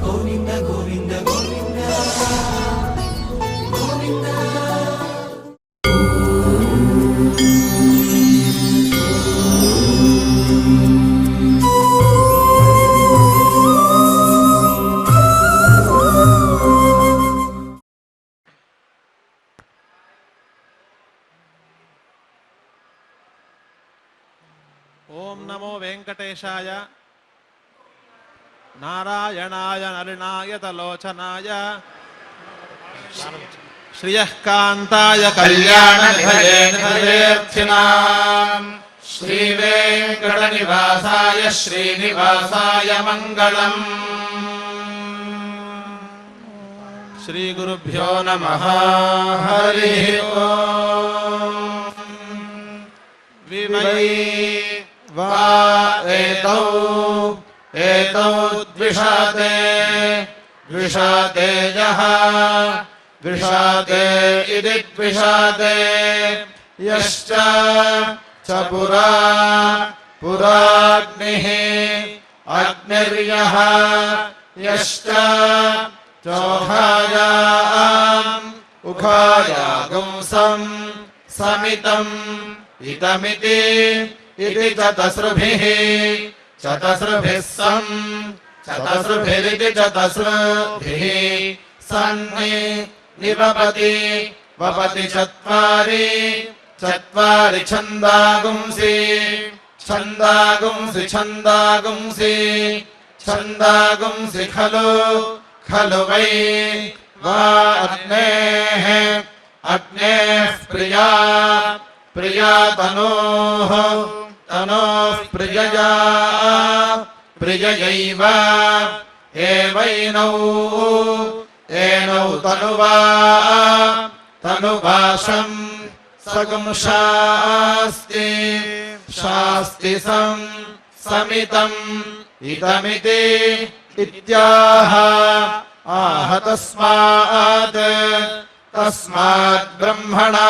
గోవింద గోవింద గోవింద గోవింద. ఓం నమో వెంకటేశాయ నారాయణాయ నలినాయతలోచనాయ శ్రియకాంతాయ కళ్యాణనిధయేర్థినాం శ్రీవేంకటనివాసాయ శ్రీనివాసాయ మంగళం. శ్రీగురుభ్యో నమః. హరి ఓం. వివై వా ఏతౌ ద్విషాతే ద్విషాతే యః ద్విషాతే ఇతి ద్విషాతే యశ్చ చ పురాగ్నిః అగ్నిర్యః యశ్చ చోహాయాం ఉఖాయాగుంసం సమితం ఇతమితి ఇతి చతస్రుభిః చతస్రుభిః సం చతస్రుభిరితి చతస్రుభిః సన్ని నివపతి వపతి చత్వారి చత్వారి ఛందాగుంసి ఛందాగుంసి ఛందాగుంసి ఛందాగుంసి ఖలు ఖలు వై వా అగ్నేః అగ్నేః ప్రియా ప్రియా తనోః తనోః ప్రియయా ప్రియయైవ ఏవైనౌ ఏనౌ తనువా తనువాశం సగం శాస్తి శాస్తి సం సమితం ఇదమితి ఇత్యాహ ఆహ తస్మాత్ తస్మాత్ బ్రహ్మణా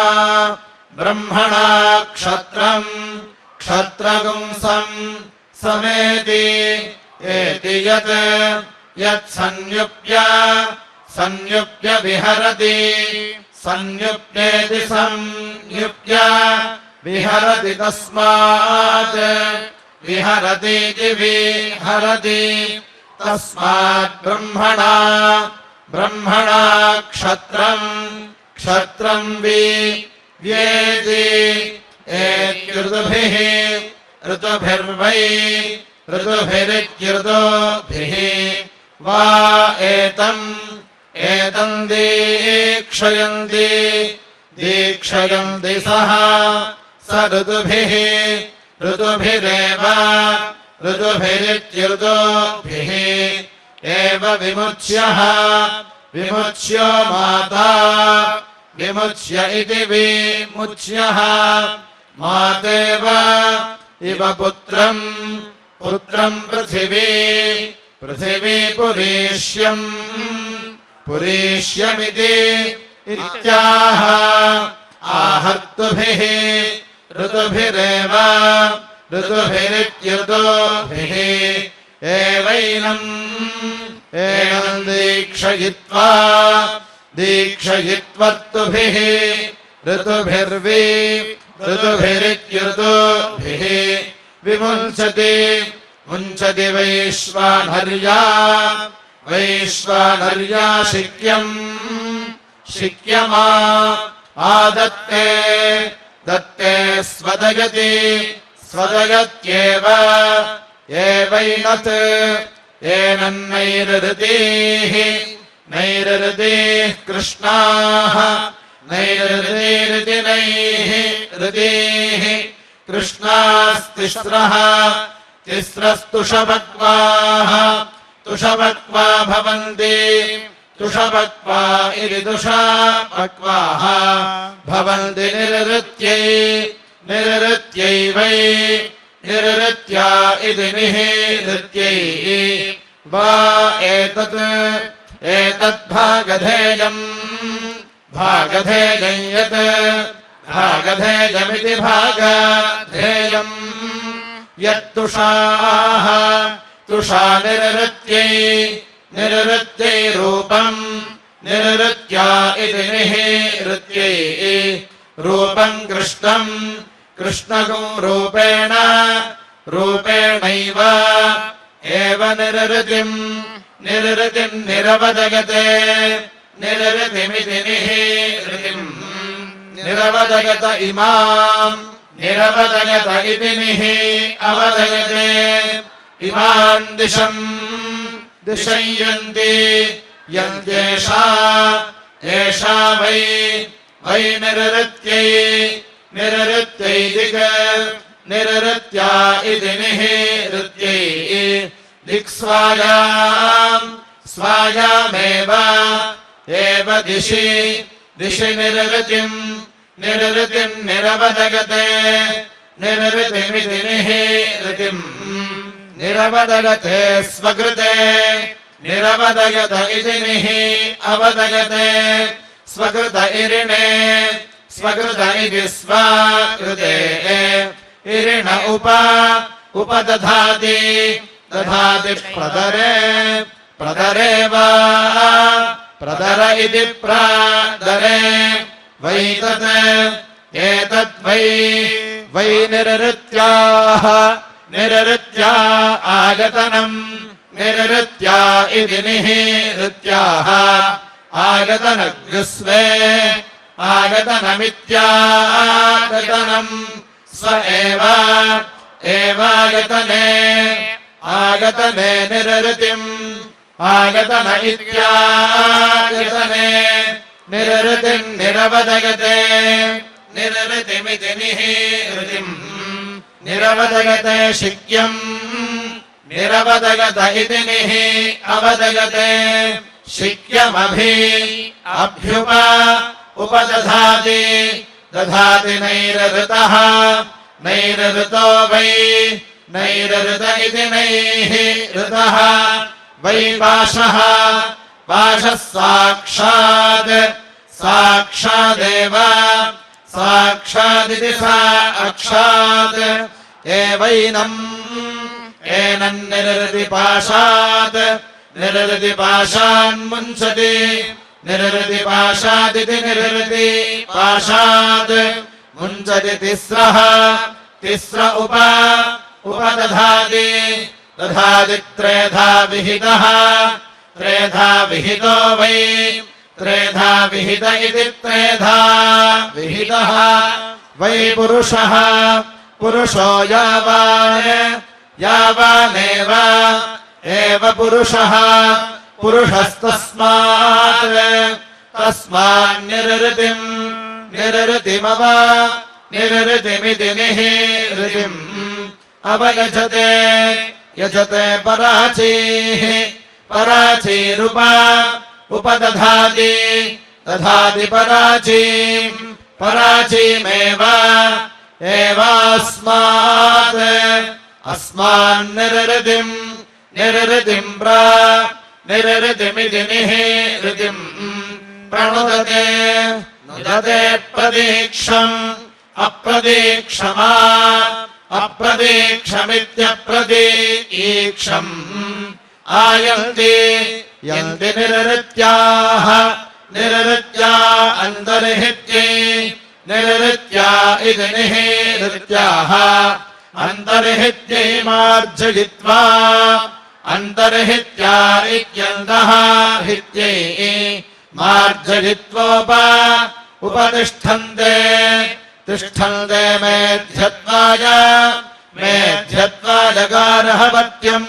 బ్రహ్మణా క్షత్రం క్షత్రగుంసం సమేతి ఏతి యత్ యత్ సంయుప్య సంయుప్య విహరతి సంయుప్యేతి సంయుప్య విహరతి తస్మాత్ విహరతీతి విహరతి తస్మాత్ బ్రహ్మణా బ్రహ్మణా క్షత్రం క్షత్రం వ్యేతి ఏత్యుర్దుభిః ఋతుభిర్వై ఋతుభిరిత్యుర్దుభిః వా ఏతం ఏతం దీక్షయంతి దీక్షయంతి సహ స ఋతుభిః ఋతుభిరేవ ఋతుభిరిత్యుర్దుభిః ఏవ విముచ్యః విముచ్యో మాతా విముచ్య ఇతి విముచ్యః మాతేవ ఇవ పుత్రం పుత్రం పృథివీ పృథివీ పురీష్యం పురీష్యమితి ఇత్యాహ ఆహర్తుభిః ఋతుభిరేవ ఋతుభిరిత్యుర్దుభిః ఏవైనం ఏనం దీక్షయిత్వా దీక్షయిత్వర్తుభిః ఋతుభిరిత్యుర్దుభిః విముంచతి ముంచతి వైశ్వానర్యా వైశ్వానర్యా శిక్యం శిక్యమా ఆదత్తే దత్తే స్వదయతి స్వదయత్యేవ ఏవైనత్ ఏనన్నైరృతీః నైరృతీః కృష్ణాః నైరృతీరితినైః ఋతీః కృష్ణాస్తిస్రః తిస్రస్తుషభక్వాః తుషభక్వా భవంతి తుషభక్వా ఇతి తుషభక్వాః భవంతి నిరృత్యై నిరృత్యైవై నిరృత్యా ఇతి నిరృత్యై వా ఏతత్ ఏతద్భాగధేయం భాగధేయం యత్ భాగధేయమితి భాగధేయం యత్తుషాః తుషా నిరృత్యై निरृत्यै रूपम् निरृत्या इति निरृत्यै रूपम् कृष्णम् कृष्णगो रूपेण रूपेणैव एव निरृतिम् निरृतिम् निरवदगते निरृतिमिति निरृतिम् निरवदगत इमाम् निरवदगत इति अवदगते इमान् दिशम् दिशयन्ति यन्त्येषा एषा वै वै निरृत्यै निरृत्यै दिक् निरृत्या इति निरृत्यै दिक्स्वायाम् स्वायामेव एव दिशि दिशि निरृतिम् निरृतिम् निरवदगते निरृतिमिति निरृतिम् निरवदगते स्वकृते निरवदगत इति अवदगते स्वकृत इरिणे स्वकृत इति स्वकृते इरिण उपदधाति दधाति प्रदरे प्रदरे वा प्रदर इति प्रदरे वै तत् एतत् वै वै निरृत्याः निरृत्या आगतनम् निरृत्या इति निरृत्याः आगतनग्स्वे आगतनमित्यागतनम् स्व एवागतने आगतने निरृतिम् आगतन इत्यागतने निरृतिम् निरवदगते निरृतिमिति निरृतिम् निरवदगते शिक्यम् निरवदगत इति अवदगते शिक्यमभ्युप उपदधाति दधाति नैरृतः नैरृतो वै नैरृत इति नैरृतः वै पाशः पाशः साक्षात् साक्षादेव साक्षादिति साक्षात् एवैनम् एनम् निरृति पाशात् निरृति पाशान्मुञ्चति निरृति पाशादिति निरृति पाशात् मुञ्चति तिस्रः तिस्र उपदधाति दधाति त्रेधा विहितः त्रेधा विहितो वै त्रेधा विहित इति त्रेधा विहितः वै पुरुषः पुरुषो यावानेव एव पुरुषः पुरुषस्तस्मात् तस्मान्निरृतिम् निरृतिमव निरृतिमिति निरृतिम् अवयजते यजते पराचीः पराचीरुप उपदधाति दधाति पराचीम् पराचीमेव एवास्मात् अस्मान्निरृतिम् निरृतिम् निरृतिमिति निरृतिम् प्रणुदते नुदते प्रतीक्षम् अप्रतीक्षमा अप्रतीक्षमित्यप्रतीक्षम् आयन्ति यन्ति निरृत्याः निरृत्या अन्तर्हित्यै निरृत्या इति निरृत्याः अन्तर्हित्यै मार्जयित्वा अन्तर्हित्या इत्यन्तः हित्यै मार्जयित्वोप उपतिष्ठन्ते तिष्ठन्ते मेध्यत्वाय मेध्यत्वाय गार्हपत्यम्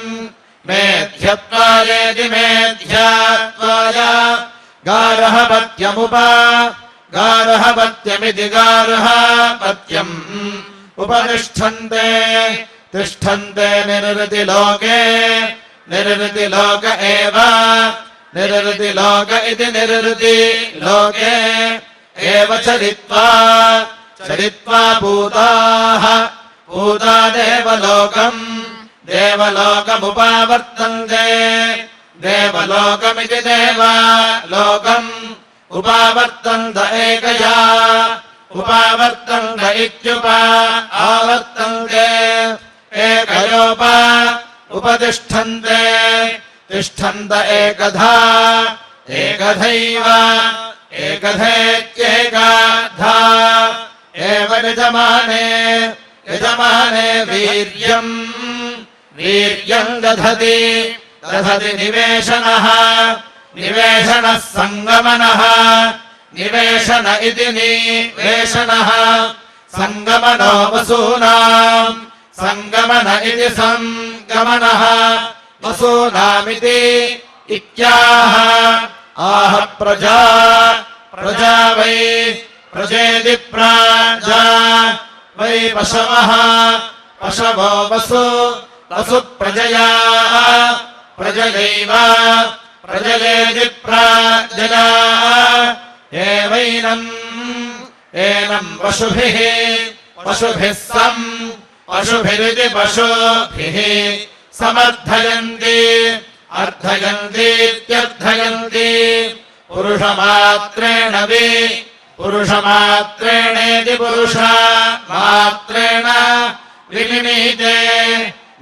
मेध्यत्वायेति मेध्यत्वाय गार्हपत्यमुप गार्हपत्यमिति गार्हपत्यम् उपतिष्ठन्ते तिष्ठन्ते निरृतिलोके निरृतिलोक एव निरृतिलोक इति निरृतिलोके एव चरित्वा चरित्वा भूताः भूता देवलोकम् देवलोकमुपावर्तन्ते देवलोकमिति देवलोकम् उपावर्तन्त एकया उपावर्तन्त आवर्तन्ते एकयोप उपतिष्ठन्ते तिष्ठन्त एकधा एकधैव एकधेत्येकाधा एव यजमाने यजमाने वीर्यम् वीर्यम् दधति दधति निवेशनः निवेशनः सङ्गमनः निवेशन इति निवेशनः सङ्गमनो वसूनाम् सङ्गमन इति सङ्गमनः वसूनामिति इत्याह आह प्रजा प्रजा वै प्रजेति प्राजा वै पशवः पशवो वसु वसु प्रजया प्रजयैव प्रजयेति प्राजया एवैनम् एनम् पशुभिः पशुभिः सम् पशुभिरिति पशुभिः समर्थयन्ति अर्थयन्तीत्यर्थयन्ति पुरुषमात्रेण वि पुरुषमात्रेणेति पुरुषमात्रेण विनिमीते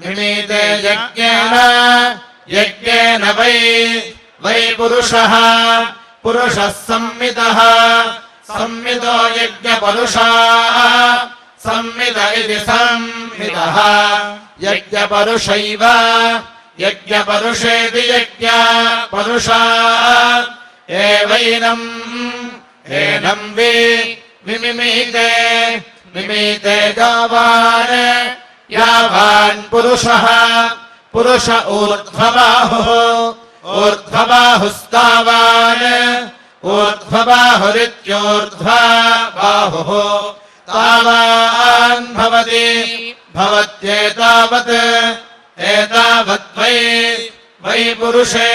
निमीते यज्ञेन यज्ञेन वै वै पुरुषः पुरुषः संवितः संवितो यज्ञपरुषाः संवित इति संवितः यज्ञपरुषैव यज्ञपरुषेति यज्ञपरुषाः एवैनम् एनम् विमिमीते मिमीते यावान् यावान् पुरुषः पुरुष ऊर्ध्वबाहुः ऊर्ध्वबाहुस्तावान् ऊर्ध्वबाहुरित्योर्ध्वबाहुः तावान् भवति भवत्येतावत् एतावत् वै वै पुरुषे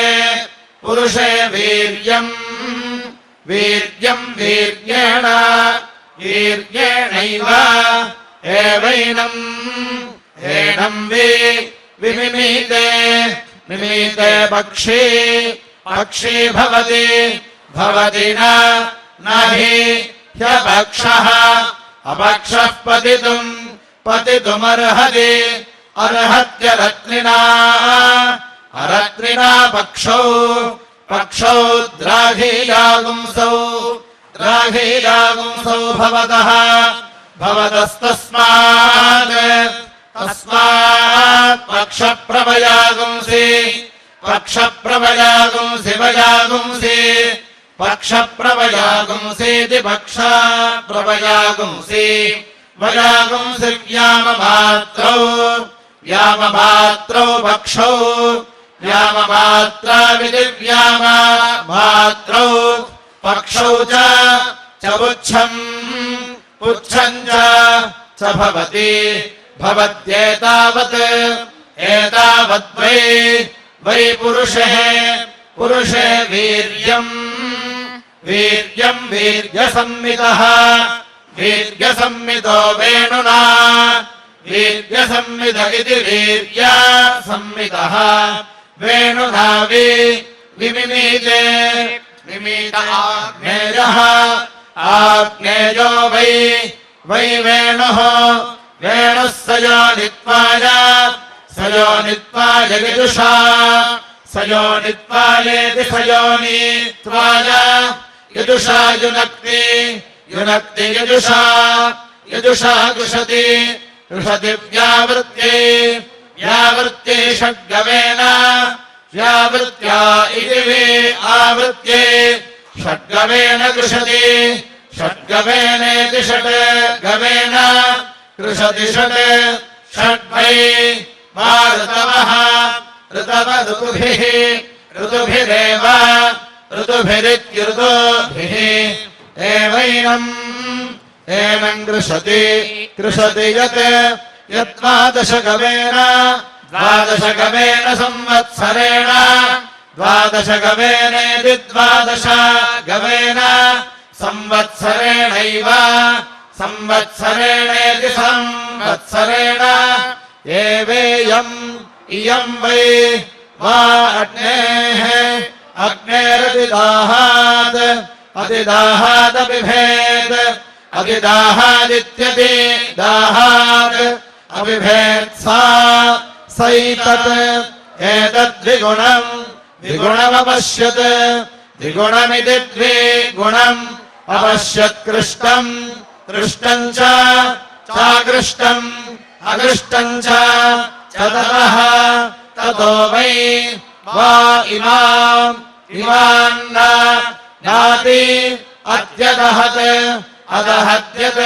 पुरुषे वीर्यम् वीर्यम् वीर्येण वीर्येणैव एवैनम् एनम् विमिमीते मिमीते पक्षी पक्षी भवति भवति न हि ह्यपक्षः अपक्षः पतितुम् पतितुमर्हति अर्हत्यरत्रिणा अरत्रिणा पक्षौ पक्षौ द्राघीयागुंसौ द्राघीयागुंसौ भवतः भवतस्तस्मात् तस्मात् पक्षप्रभयागुंसि पक्षप्रभयागुंसि वयागुंसि पक्षप्रभयागुंसीति पक्षप्रभयागुंसि वयागुंसि व्याममात्रौ व्याममात्रौ पक्षौ व्याममात्राविधि व्याममात्रौ पक्षौ च पुच्छम् पुच्छम् च भवति भवत्येतावत् एतावत् वै वै पुरुषः पुरुषे वीर्यम् वीर्यम् वीर्यसंवितः वीर्यसंवितो वेणुना वीर्यसंवित इति वीर्यसंवितः वेणुना विमिमीते मिमीत आग्नेयः आग्नेयो वै वै वेणुः वेणुः सयोनित्वाय यजुषा सयोनित्वायेति सयोनित्वाय यजुषा युनक्ति युनक्ति यजुषा यजुषा कृषति कृषति व्यावृत्यै व्यावृत्यै षड्गवेन व्यावृत्या इति आवृत्यै षड्गवेन कृषति षड्गवेनेति षड्गवेन कृषति षड् षड्वै वा ऋतवः ऋतव ऋतुभिः ऋतुभिरेव ऋतुभिरित्युऋतुभिः एवैनम् एनम् कृषति कृषति यत् यद्वादशगवेन द्वादशगवेन संवत्सरेण द्वादशगवेनेति द्वादशगवेन संवत्सरेणैव संवत्सरेणेति संवत्सरेण एवेयम् इयम् वै वा अग्नेः अग्नेरतिदाहात् अतिदाहादभिभेद अतिदाहादित्यतिदाहात् अभिभेत्सा सैतत् एतद्विगुणम् द्विगुणमपश्यत् द्विगुणमिति द्विगुणम् अपश्यत्कृष्टम् कृष्टम् च चाकृष्टम् अकृष्टम् च ततः ततो वै वा इमान् नाति अत्यदहत् अदहत्यत्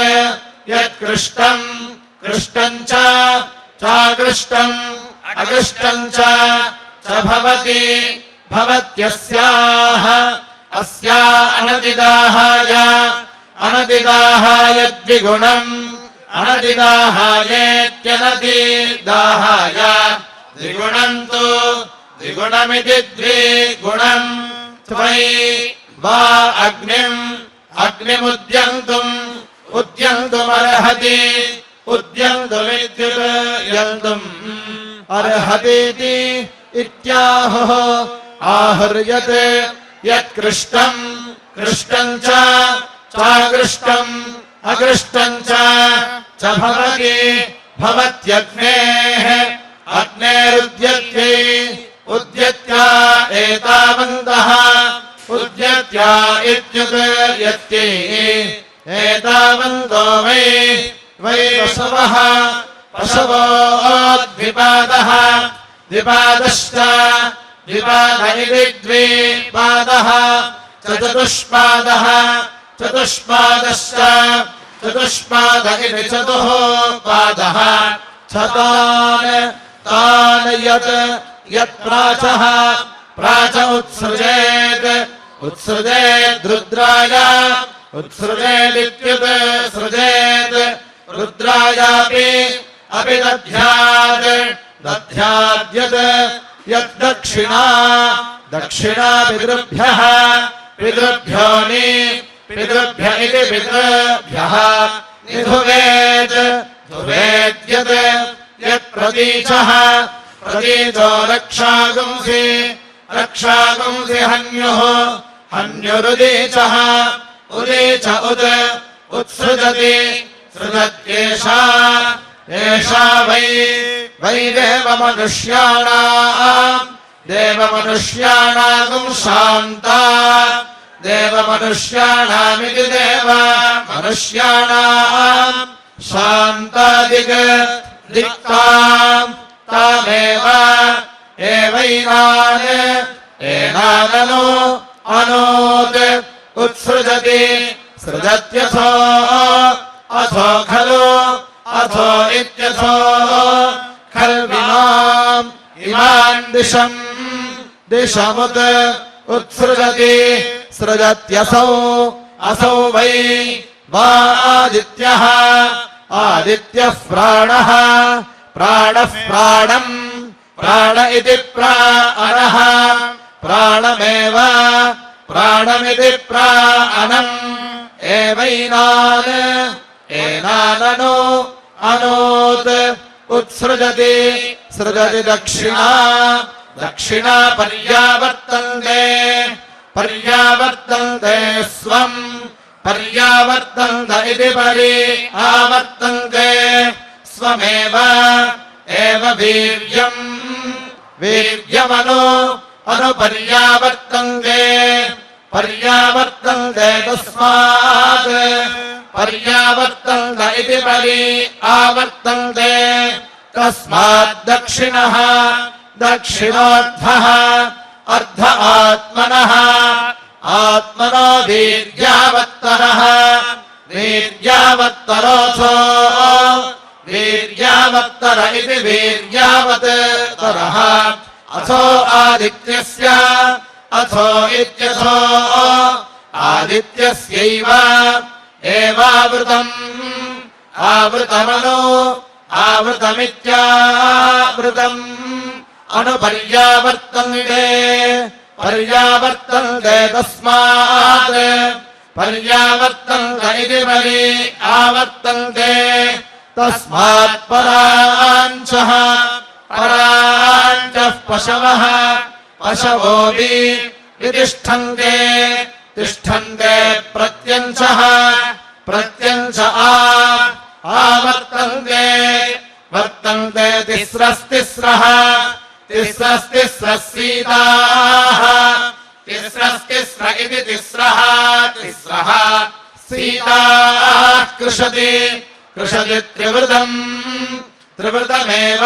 यत्कृष्टम् कृष्टम् च चाकृष्टम् अकृष्टम् च भवति भवत्यस्याः अस्या अनतिदाहाय द्विगुणम् अनतिदाहायेत्यनतिदाहाय द्विगुणम् तु द्विगुणमिति द्विगुणम् त्वयि वा उद्यन्तुमर्हति उद्यन्तुमित्युदयन्तुम् अर्हतीति इत्याहुः आहर्यत् यत्कृष्टम् कृष्टम् च चाकृष्टम् अकृष्टम् च भवति भवत्यग्नेः अग्नेरुद्यत्यै उद्यत्या एतावन्तः उद्यत्या इत्युदयत्यै एतावन्तो वै पशवः पशवोऽद्विपादः द्विपादश्च द्विपाद इति द्विपादः चतुष्पादः चतुष्पादश्च चतुष्पाद इति चतुःपादः तान् यत्प्राचः प्राच उत्सृजेद्रुद्राय उत्सृजेदित्युत्सृजेत् रुद्रायापि अपि दध्याद्यत् यद्दक्षिणा दक्षिणा पितृभ्यो पितृभ्य इति पितृभ्यः निधुवेद्यत् यत्प्रतीचः प्रतीचो रक्षागुंसि हन्युरुदीचः उदीच उत्सृजति सृजत्येषा वै देवमनुष्याणाम् शान्ता देवमनुष्याणामिति देवमनुष्याणाम् शान्तादिक्ताम् तामेव एनाननो अनोत् उत्सृजति सृजत्यथो अथो खलु अथो इत्यथो इमान् दिशमुत् उत्सृजति सृजत्यसौ असौ वै वा आदित्यः प्राणः प्राणम् प्राण इति प्राणः प्राणमेव प्राणमिति प्राणम् एनाननो अनोत् उत्सृजति सृजति दक्षिणा पर्यावर्तन्ते स्वम् पर्यावर्तन्त इति आवर्तन्ते स्वमेव पर्यावर्तन्ते तस्मात् पर्यावर्तन्त इति आवर्तन्ते तस्मात् दक्षिणोऽर्धः अर्ध आत्मनो वीर्यावत्तरोऽथो वीर्यावत्तर इति वीर्यावत्तरः अथो आदित्यस्य अथो इत्यथो आदित्यस्यैव एवावृतम् आवृतमित्यावृतम् पर्यावर्तन्ते तस्मात् पर्यावर्तन्त इति आवर्तन्ते तस्मात् पराञ्चः पशवः पशवोऽपि तिष्ठन्ते प्रत्यञ्च आवर्तन्ते वर्तन्ते तिस्रः तिस्रस्तिस्रः सीताः तिस्रस्तिस्र इति तिस्रः तिस्रः सीताः कृषति कृषति त्रिवृतम् त्रिवृतमेव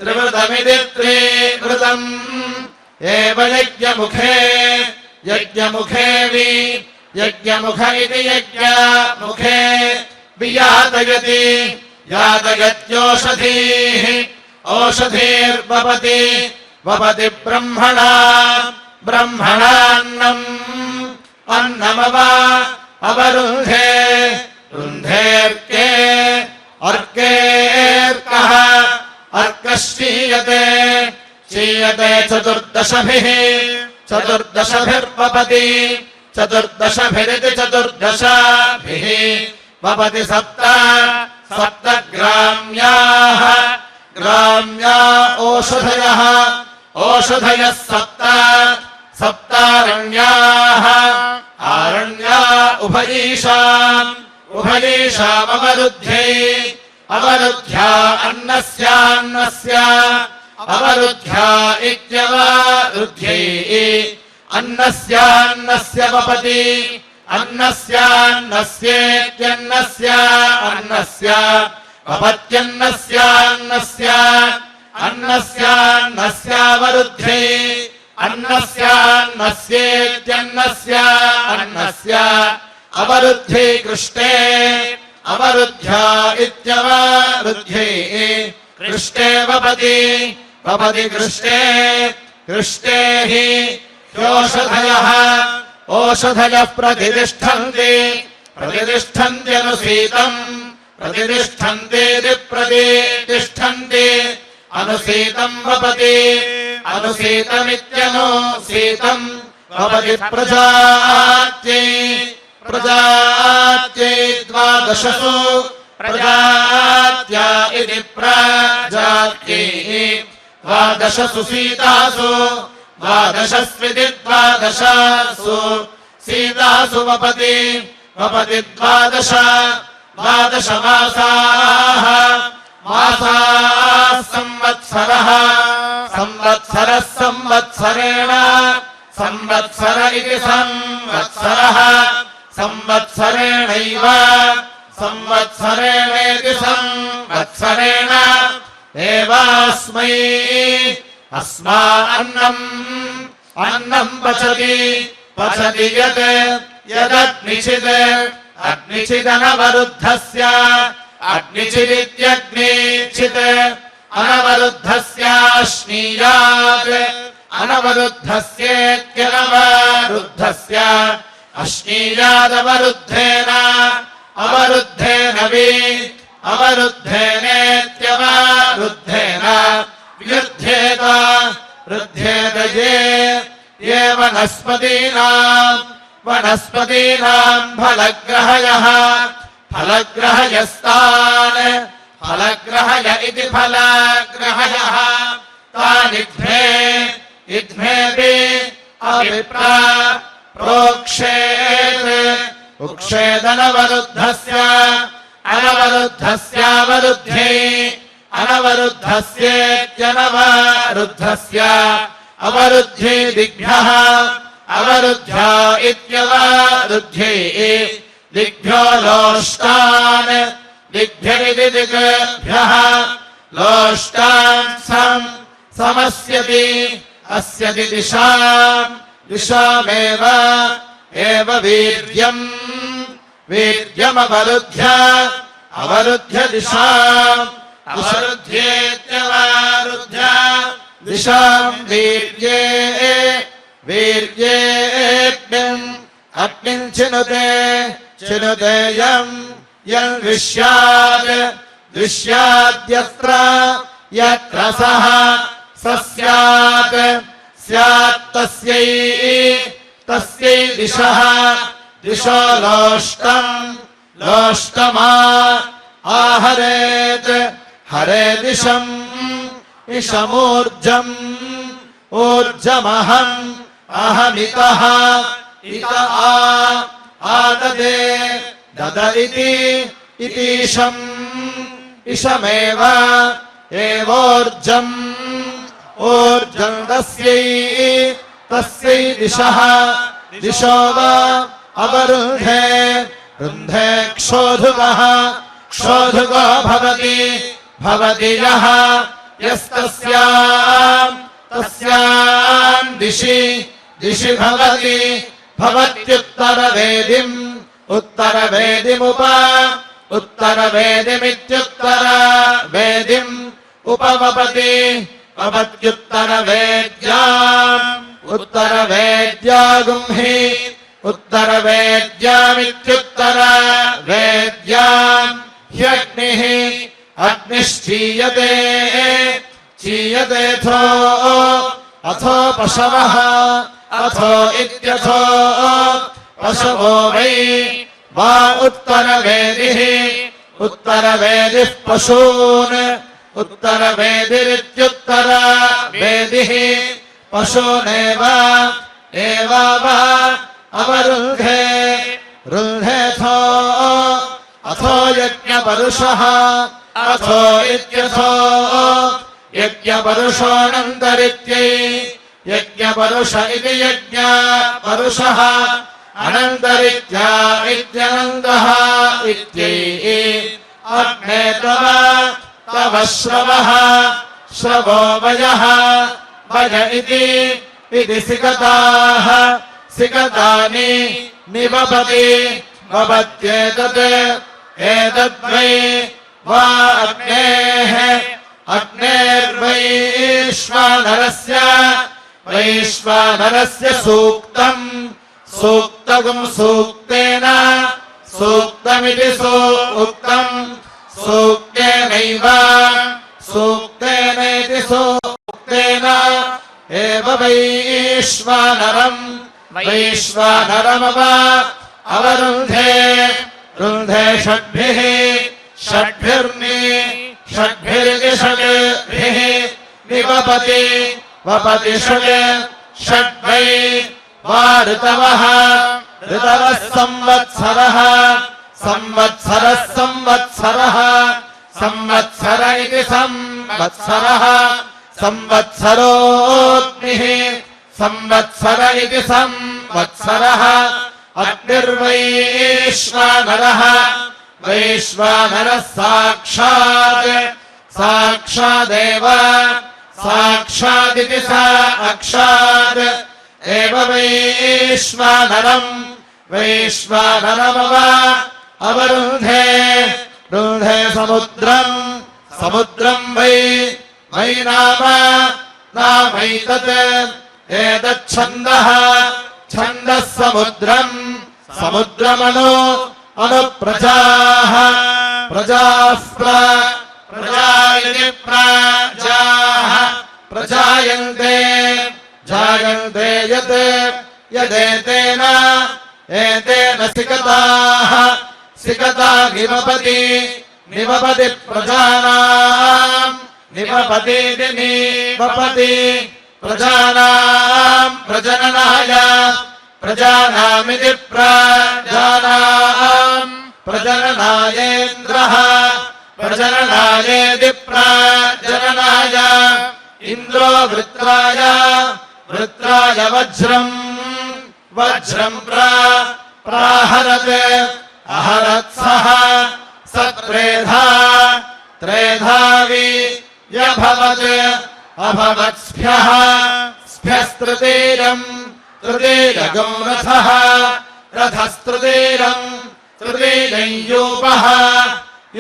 त्रिवृतमिति त्रिवृतम् एव यज्ञमुखे यज्ञमुखे यज्ञमुख इति यज्ञमुखे वियातयति यातयत्योषधीः ओषधीर्भवति भवति ब्रह्मणा ब्रह्मणान्नम् अन्नमव अवरुन्धे रुन्धेऽर्के अर्केऽर्कः अर्कश्चीयते चीयते चतुर्दशभिः चतुर्दशभिर्भवति चतुर्दशभिरिति चतुर्दशभिः भवति सप्त सप्तग्राम्याः ग्राम्या ओषधयः ओषधयः सप्त सप्तारण्याः आरण्या उभयीषाम् उभयीषामवरुध्यै अवरुद्ध्या अन्नस्यान्नस्य अवरुद्ध्या इत्यवरुध्यै अन्नस्यान्नस्य वपति अन्नस्यान्नस्येत्यन्नस्य अन्नस्य वपत्यन्नस्यान्नस्य अन्नस्यान्नस्यावरुध्यै अन्नस्यान्नस्येत्यन्नस्य अन्नस्य अवरुध्यै कृष्टे अवरुद्ध्या इत्यवरुध्यै कृष्टे वपति वपति कृष्टे कृष्टे हि ह्योषधयः ओषधयः प्रतिष्ठन्ति प्रतिष्ठन्त्यनुसीतम् प्रतिष्ठन्तीति प्रतिष्ठन्ति अनुसीतम् वपति अनुसीतमित्यनुसीतम् भवति प्रजात्यै प्रजात्यै द्वादशसु प्रजात्या इति प्रजात्यै द्वादशसु सीतासु द्वादशस्विति द्वादशसु सीतासु वपति वपति द्वादश द्वादशमासाः मासाः संवत्सरः संवत्सरः संवत्सरेण संवत्सर इति संवत्सरः संवत्सरेणैव संवत्सरेणेति संवत्सरेण एवास्मै अस्मा अन्नम् अन्नम् पचति पचति यत् यदग्निचित् अग्निचिदनवरुद्धस्य अग्निचिदित्यग्निचित् अनवरुद्धस्याश्नीयात् अनवरुद्धस्येत्यनवरुद्धस्य अश्नीयादवरुद्धेन अवरुद्धेन अवरुद्धेनेत्यवरुद्धेन व्युध्येत वृद्धेत ये वनस्पतीनाम् वनस्पतीनाम् फलग्रहयः फलग्रहयस्तान् फलग्रहय इति फलग्रहयः तानिध्मे इध्मेऽपि प्रोक्षेत् उक्षेदनवरुद्धस्य अनवरुद्धस्यावरुध्यै अनवरुद्धस्येत्यनवरुद्धस्य अवरुध्यै दिग्भ्यः अवरुद्ध्या इत्यवरुध्यै दिग्भ्यो लोष्टान् दिग्भ्यरिति दिग्भ्यः लोष्टान् समस्यति अस्यति दिशाम् दिशामेव एव वीर्यम् वीर्यमवरुध्य अवरुध्य दिशाम् अवरुध्येत्यवरुध्य दिशाम् वीर्ये वीर्येऽग्निम् अग्निम् चिनुते चिनुते यम् यन्विष्यात् विष्याद्यत्र यत्र सः स स्यात् स्यात् तस्यै तस्यै दिशः दिशो लोष्टम् लोष्टमा आहरेत् हरे दिशम् इशमूर्जम् ऊर्जमहम् अहमितः इत आददे दद इतीशम् इशमेव एवोर्जम् ऊर्जन्तस्यै तस्यै दिशः दिशो वा अवरुन्धे रुन्धे क्षोधुकः क्षोधुको भवति भवति यः यस्तस्याम् तस्याम् दिशि दिशि भवति भवत्युत्तरवेदिम् उत्तरवेदिमित्युत्तरवेदिम् उपवपति वपत्युत्तरवेद्याम् उत्तरवेद्यागुंहि उत्तरवेद्यामित्युत्तरवेद्याम् ह्यग्निः अग्निश्चीयते चीयतेऽथो अथो पशवः अथो इत्यथो पशवो वै वा उत्तरवेदिः उत्तरवेदिः पशून् उत्तरवेदिरित्युत्तरवेदिः पशूनेव वा अवरुन्धे रुन्धेऽथो अथो यज्ञपरुषः अथो इत्यथो यज्ञपरुषोऽनन्तरित्यै यज्ञपरुष इति यज्ञपरुषः अनन्तरित्या इत्यनन्तः इत्यै अग्ने तव श्रवः श्रवो वयः वय इति सिकताः सिकतानि निवपति वपत्येतत् एतद्वै वा अग्नेः अग्नेर्वैश्वानरस्य सूक्तम् सूक्तगुम् सूक्तेन सूक्तमिति सूक्तम् सूक्तेनैव सूक्तेनेति सूक्तेन एव वैश्वानरमव अवरुन्धे रुन्धे षड्भिः षड्भिरिति षड्भिः निवपति वपति षड्वै वा ऋतवः संवत्सरः संवत्सर इति संवत्सरः संवत्सरोऽग्निः संवत्सर इति संवत्सरः अग्निर्वैश्वानरः वैश्वानरः साक्षादेव साक्षादिति साक्षात् एव वैश्वानरमव अवरुन्धे रुन्धे समुद्रम् वै नामैतत् एतच्छन्दः छन्दः समुद्रमनु अनुप्रजाः प्रजाः प्रजायन्ते जायन्ते यदेतेन सिकताः सिकता निवपति प्रजानाम् निवपतीति निवपति प्रजानाम् प्रजानामिति प्रजननायेन्द्रः प्रजननायेति प्रजननाय इन्द्रो वृत्राय वज्रम् प्राहरत् अहरत्सः त्रेधावि यभवत् अभवत्स्भ्यः स्भ्यस्तृतीरम् तृतीरगम् रथस्तृतीरम् तृतीययूपः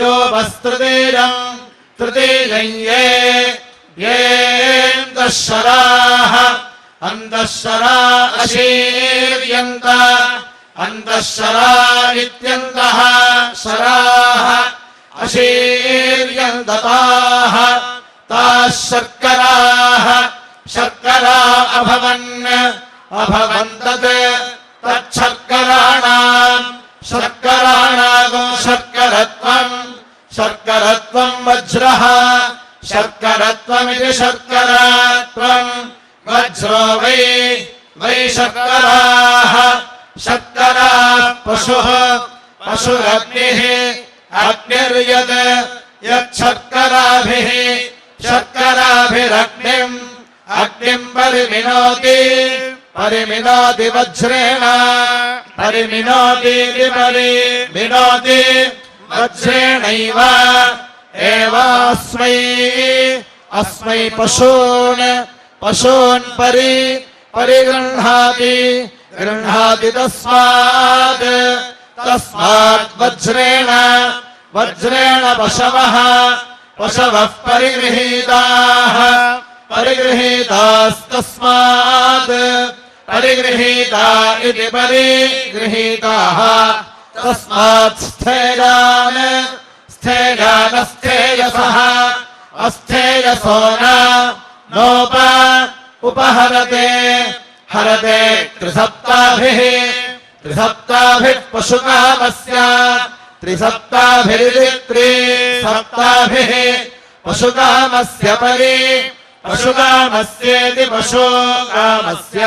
योपस्तृतीरम् तृतीयं येऽन्तःशराः अन्तःशरा अशीर्यन्त अन्तःशरा इत्यन्तः शराः अशीर्यन्तताः ताः शर्करा अभवन्तत् तच्छर्कराणाम् शर्करत्वम् वज्रः शर्करत्वमिति शर्करत्वम् वज्रो वै शर्कराः पशुरग्निः अग्निर्यत् यच्छर्कराभिरग्निम् परिमिनोति परिमिनोति वज्रेण परिमिनोति परिमिनोति वज्रेणैव एवास्मै अस्मै पशून् परिगृह्णाति गृह्णाति तस्मात् वज्रेण पशवः परिगृहीतास्तस्मात् परिगृहीता इति परिगृहीताः तस्मात् स्थेयानस्थेयसः अस्थेयसो नोप उपहरते हरते त्रिसप्ताभिः पशुकामस्य त्रिसप्ताभिः पशुकामस्य पशुकामस्येति पशुकामस्य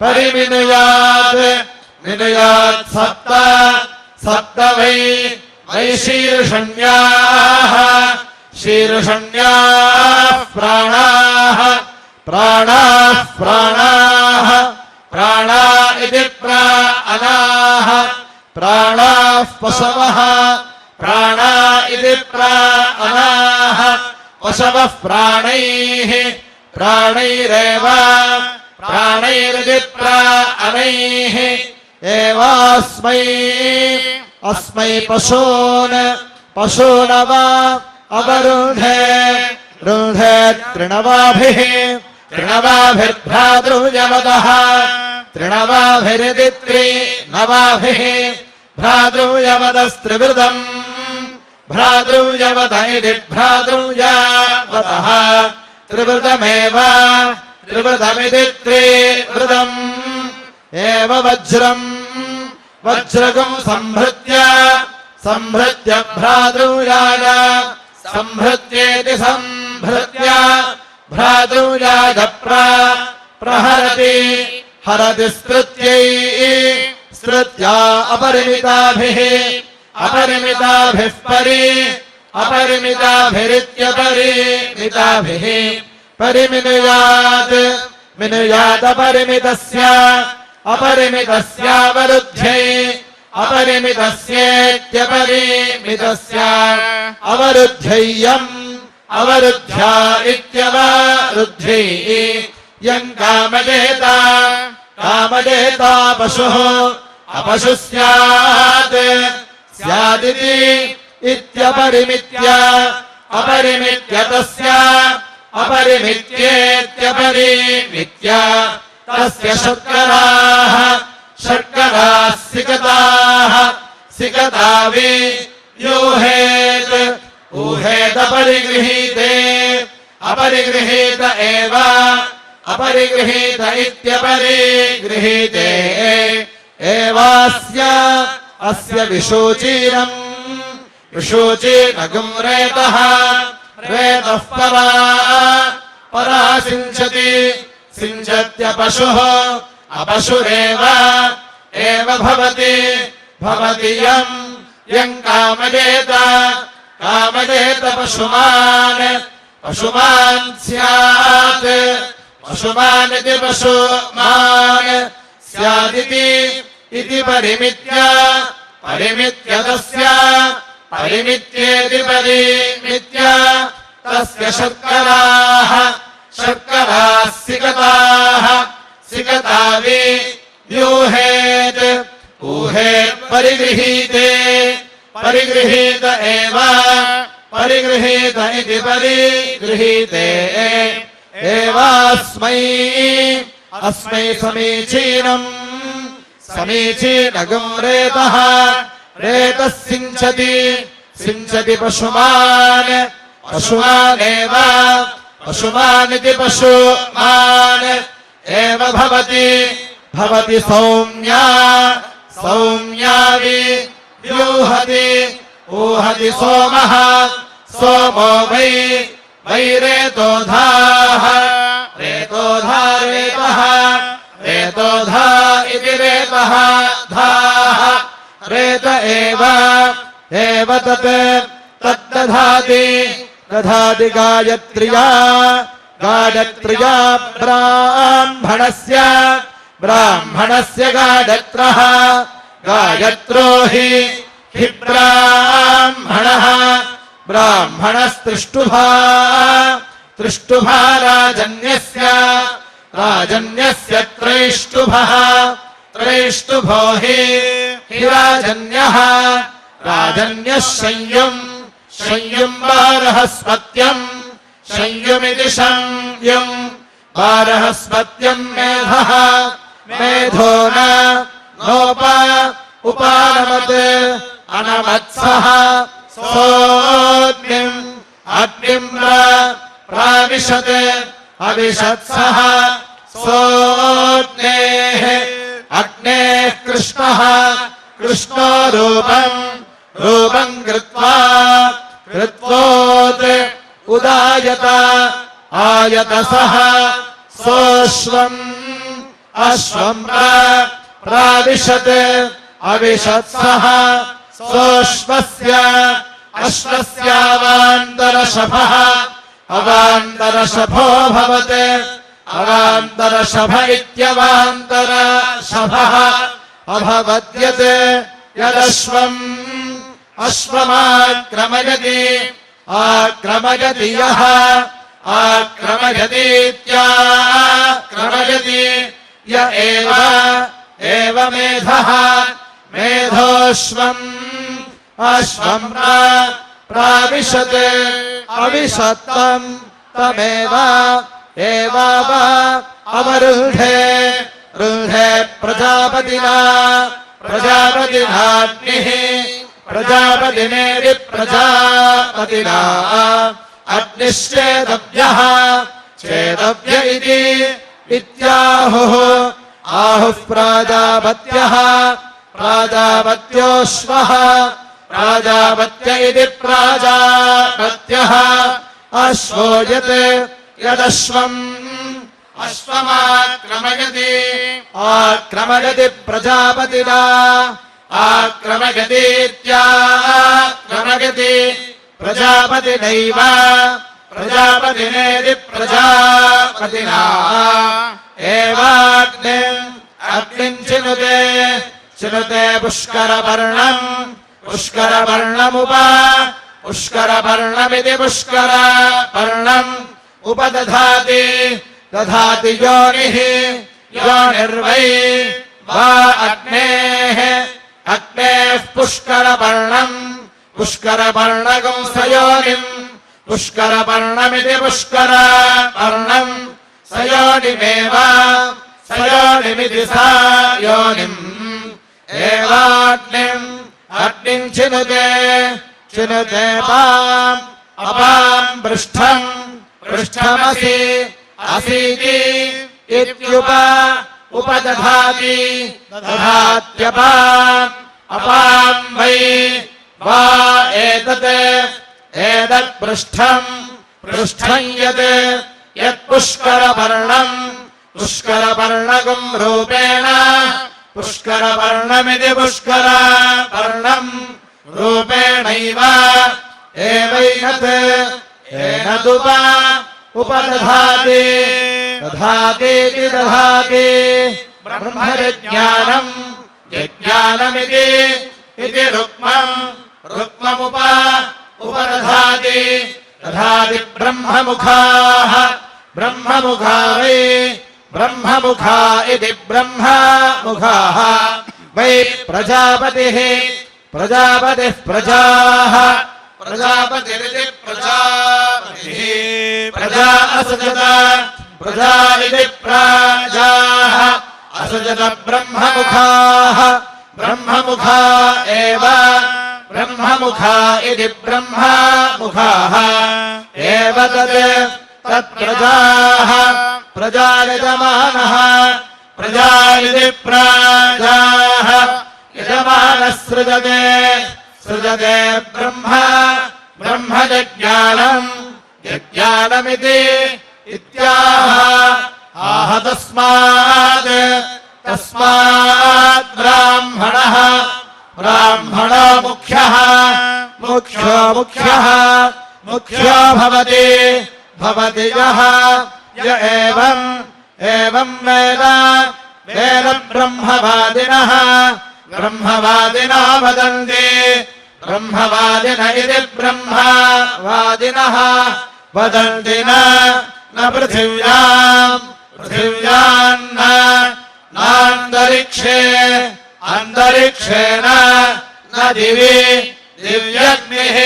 परिमिनुयात् सप्त वै शीर्षण्याः प्राणा इति प्राणाः प्राणाः पशवः प्राणा इति प्राणाः पशवः प्राणैरेव प्राणैरिति प्राणैः एवास्मै पशूनव अवरुन्धे तृणवाभिर्भ्रातृयवदः तृणवाभिरिति त्रिनवाभिः भ्रातृयवदस्त्रिवृतम् भ्रातृयवद इति भ्रातृयवदः त्रिवृतमिति त्रिवृतम् एव वज्रकम् संभृत्य भ्रातृयाय संभृत्येति संभृत्य भ्रातृयाय प्रहरति हरति स्तृत्या अपरिमिताभिः अपरिमिताभिरित्यपरिमिताभिः परिमिनुयादपरिमितस्य अपरिमितस्यावरुद्ध्यै अपरिमितस्येत्यपरिमितस्य अवरुद्ध्ययम् अवरुद्ध्या इत्यवरुद्ध्यै यम् कामयेता पशुः अपशुः स्यादिति इत्यपरिमित्य तस्य अपरिमित्येत्यपरिमित्य तस्य शर्कराः सिकता ऊहेदपरिगृहीते अपरिगृहीत एव अपरिगृहीत इत्यपरिगृहीते एवास्य विशोचीनगुं रेतः परा सिञ्चत्यपशुः अपशुरेव भवति यम् कामयेत पशुमान् स्यात् पशुमानिति पशुमान् स्यादिति इति परिमित्य तस्य परिमित्येति परिमित्य तस्य शर्कराः सिकता ऊहेत् परिगृहीत एव परिगृहीत इति परिगृहीते एवास्मै समीचीनगुं रेतः सिञ्चति पशुमानिति पशुमान् एव भवति ऊहति सोमो वै रेतोधाः रेतोधा इति रेतः धाः रेत एव तद्दधाति गायत्र्या गायत्र्या ब्राह्मणस्य गायत्रः गायत्रो हि ब्राह्मणः ब्राह्मणस्त्रिष्टुभा राजन्यस्य त्रैष्टुभो हि राजन्यः संयुं बारहस्पत्यम् संयुमिति संयुं बारहस्पत्यं मेधो उपानमत् अनमत्सः अग्निं प्राविशत् अविशत्सः अग्नेः कृष्णो रूपं कृत्वोत् उदायत आयतसः अश्वं प्राविशत् अविशत्सः अवान्तरशभो भवत् अवान्तरशभ इत्यवान्तरशभः अभवद्यत् अश्वमाक्रमयति यः आक्रमयतीत्याक्रमयति य एव मेधोऽश्वम् प्राविशत् अविशत्तं तमेव अवरुन्धे प्रजापतिनाग्निः प्रजापतिनेरि प्रजापतिना अग्निश्चेदव्यः चेदव्य इत्याहुः आहुः प्राजापत्योऽश्वः प्राजापत्य इति प्राजापत्यः अश्वो आक्रमयति प्रजापतिना आक्रमयतीत्याक्रमयति प्रजापतिनैव प्रजापतिनेति प्रजापतिना अग्निं चिनुते पुष्करपर्णमिति पुष्करपर्णम् उपदधाति योनिर्वै वा अग्नेः पुष्करपर्णगं सयोनिम् पुष्करपर्णमिति पुष्करपर्णम् सयोनिमिति सा योनिम् अग्निं चिनुते अपां पृष्ठमसि असीति उपदधाति अपां वै वा एतत् पृष्ठं यत् पुष्करपर्णगं रूपेण पुष्करपर्णमिति पुष्करपर्णम् रूपेणैव उपदधाति ब्रह्मज्ञानमिति रुक्ममुपदधाति दधाति ब्रह्ममुखा वै ब्रह्ममुखा इति ब्रह्ममुखाः वै प्रजापतिः प्रजाः प्रजापतिरिति प्रजापतिः प्रजा असजत प्रजा इति प्राजाः असजत ब्रह्ममुखा एव ब्रह्ममुखा इति ब्रह्ममुखाः एव तत्प्रजाः प्रजायजमानः प्रजा इति प्राजाः यजमानः सृजते ब्रह्मज्ञानमिति आह तस्मात् ब्राह्मणो मुख्यो भवति भवति यः य एवं वेद वेद ब्रह्मवादिनः वदन्ति ब्रह्मवादिन इति ब्रह्मवादिनः वदन्ति न पृथिव्याम् नान्तरिक्षे अन्तरिक्षेण न दिवि दिव्यग्निः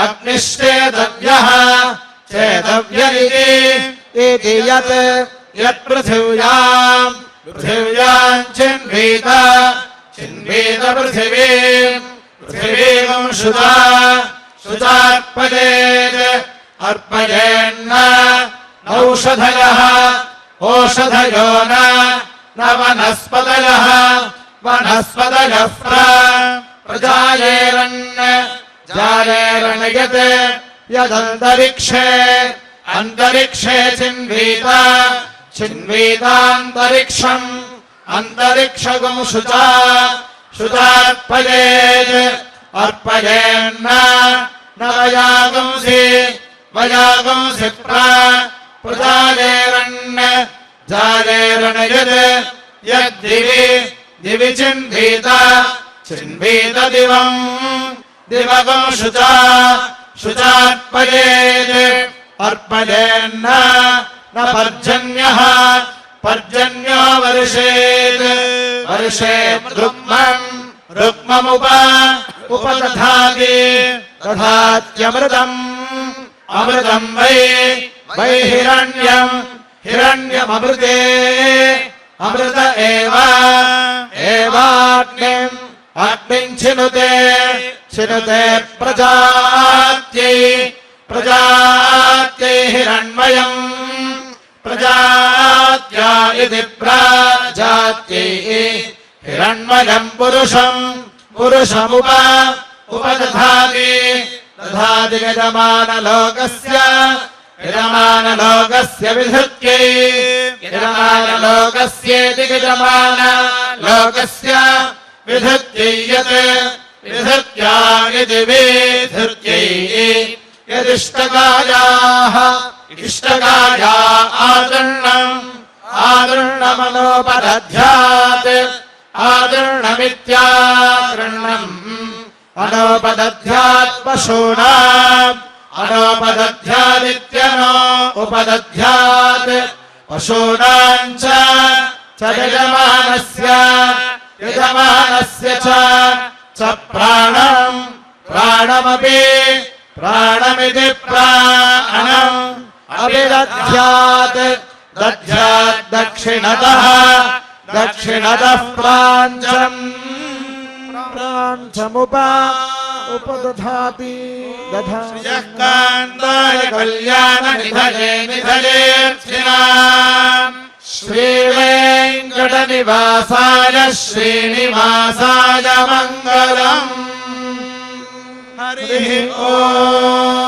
अग्निश्चेतव्यः चेतव्य इति यत् पृथिव्याम् चिन्वीत पृथिवीम् शुचार्पयेत् अर्पयेन्न औषधयः ओषधयो न वनस्पतयः प्रजायेरन् यत् यदन्तरिक्षे चिन्वीतान्तरिक्षम् अन्तरिक्षगं शुचार्पयेत् अर्पयेन्न न वयागंसि प्रजायेरन् यद्दिवि चिन्वीत दिवगं शुचार्पयेत् अर्पयेन्न न पर्जन्यो वर्षेत् दधात्यमृतम् वै हिरण्यमृते अमृत एवाग्निम् चिनुते प्रजात्यै हिरण्मयम् प्रजात्या इति प्राजात्यै हिरण्मयम् पुरुषमुपदधाति यजमानलोकस्य विधृत्यै यजमानलोकस्येति यजमानलोकस्य विधृत्यै यत् विधृत्या इति विधृत्यै यदिष्टकायाः आदृण्णमनोपदध्यात् आदृण्णमित्यादृण्णम् अनोपदध्यात् पशूनाम् अनोपदध्यादित्यनो उपदध्यात् पशूनाम् च यजमानस्य च प्राणमिति प्राणम् अभिदध्यात् दक्षिणतः उपदधाति श्रियः कान्ताय कल्याणनिधयेऽर्थिनाम् श्रीवेङ्कटनिवासाय श्रीनिवासाय मङ्गलम् हरिः ओम्।